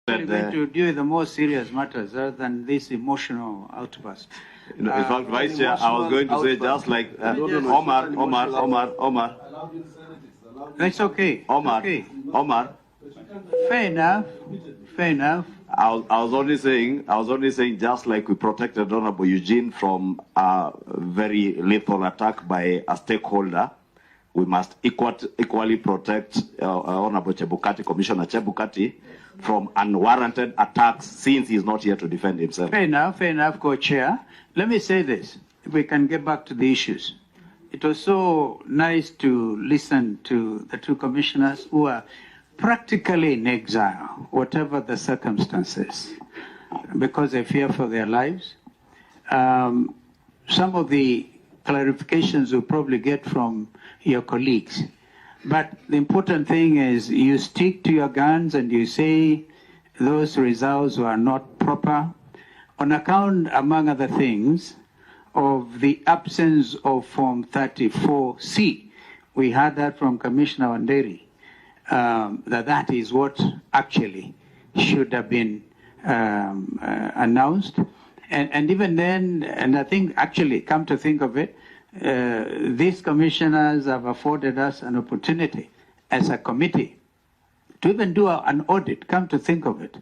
We're going to deal with the more serious matters rather than this emotional outburst. In fact, Vice Chair, I was going to say just like Omar. It's okay. Omar. Fair enough. I was only saying just like we protected Honorable Eugene from a very lethal attack by a stakeholder, we must equally protect Honorable Chebukati, Commissioner Chebukati, from unwarranted attacks since he's not here to defend himself. Fair enough, Co-Chair. Let me say this, if we can get back to the issues. It was so nice to listen to the two commissioners who are practically in exile, whatever the circumstances, because they fear for their lives. Some of the clarifications you'll probably get from your colleagues. But the important thing is you stick to your guns and you say those results were not proper on account, among other things, of the absence of Form 34C. We heard that from Commissioner Wanderi, that is what actually should have been announced. And even then, and I think actually, come to think of it, these commissioners have afforded us an opportunity as a committee to even do an audit, come to think of it.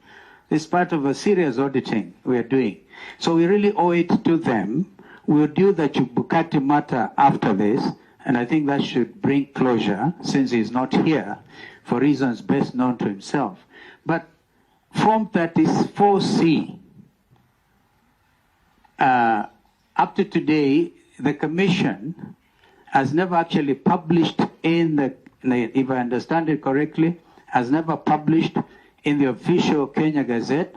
It's part of a serious auditing we are doing. So we really owe it to them. We'll do the Chebukati matter after this, and I think that should bring closure since he's not here for reasons best known to himself. But Form 34C, up to today, the Commission has never actually published in the, if I understand it correctly, has never published in the official Kenya Gazette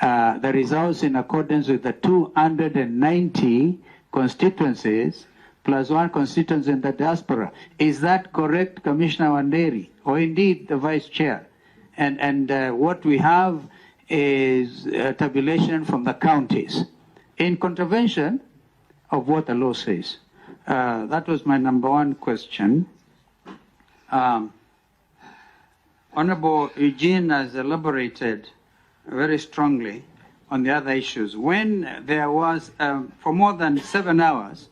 the results in accordance with the 290 constituencies plus one constituency in the diaspora. Is that correct, Commissioner Wanderi, or indeed the Vice Chair? And what we have is a tabulation from the counties in contravention of what the law says. That was my number one question. Honorable Eugene has elaborated very strongly on the other issues. When there was, for more than 7 hours,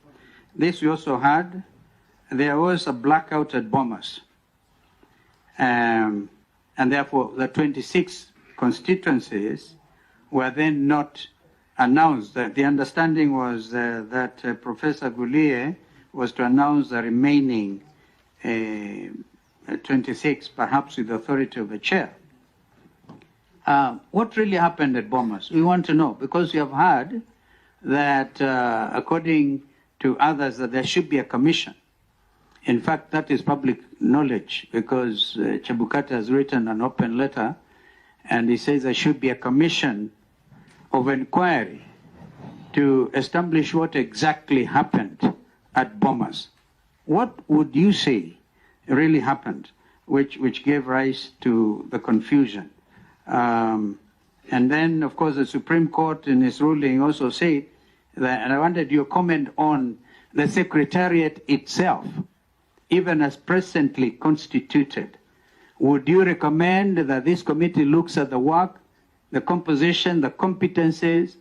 this we also had, there was a blackout at Bomas. And therefore, the 26 constituencies were then not announced. The understanding was that Professor Gulie was to announce the remaining 26, perhaps with the authority of the chair. What really happened at Bomas? We want to know, because we have heard that according to others that there should be a commission. In fact, that is public knowledge because Chebukati has written an open letter and he says there should be a commission of inquiry to establish what exactly happened at Bomas. What would you say really happened, which gave rise to the confusion? And then, of course, the Supreme Court in its ruling also said that, and I wanted your comment on the Secretariat itself, even as presently constituted. Would you recommend that this committee looks at the work, the composition, the competencies,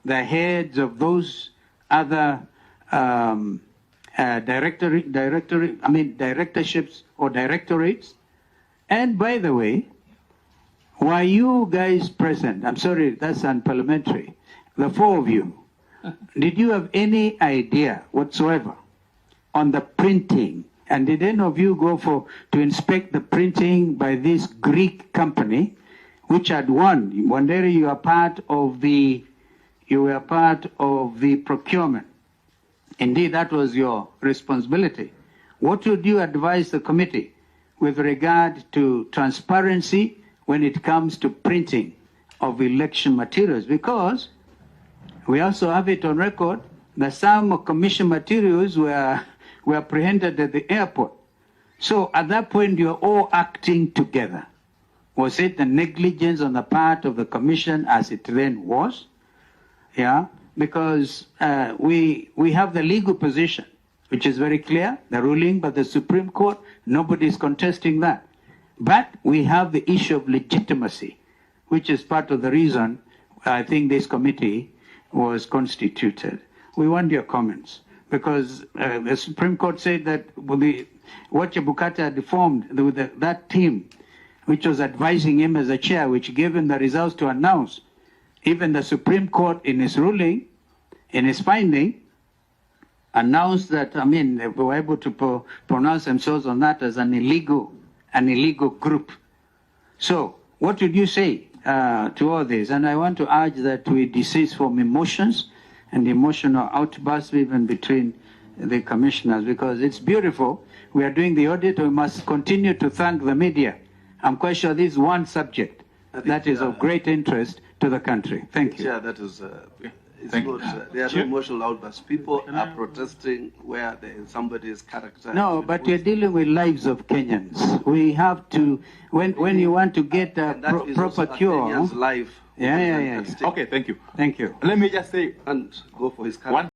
the heads of those other directorships or directorates? And by the way, were you guys present? I'm sorry, that's unparliamentary. The four of you, did you have any idea whatsoever on the printing? And did any of you go to inspect the printing by this Greek company, which had won? Wanderi, you were part of the procurement. Indeed, that was your responsibility. What would you advise the committee with regard to transparency when it comes to printing of election materials? Because we also have it on record that some commission materials were apprehended at the airport. So at that point, you're all acting together. Was it the negligence on the part of the commission as it then was? Yeah, because we have the legal position, which is very clear, the ruling by the Supreme Court, nobody is contesting that. But we have the issue of legitimacy, which is part of the reason I think this committee was constituted. We want your comments, because the Supreme Court said that what Chebukati had formed with that team, which was advising him as a chair, which gave him the results to announce, even the Supreme Court in its ruling, in its finding, announced that, I mean, they were able to pronounce themselves on that as an illegal group. So, what would you say to all this? And I want to urge that we desist from emotions and emotional outbursts even between the commissioners, because it's beautiful. We are doing the audit. We must continue to thank the media. I'm quite sure this is one subject that is of great interest to the country. Thank you. Yeah, that is. It's not, there are no emotional outbursts. People are protesting where somebody's character. No, but we're dealing with lives of Kenyans. We have to, when you want to get a proper cure. Kenyan's life. Yeah. Okay, thank you. Thank you. Let me just say and go for his character.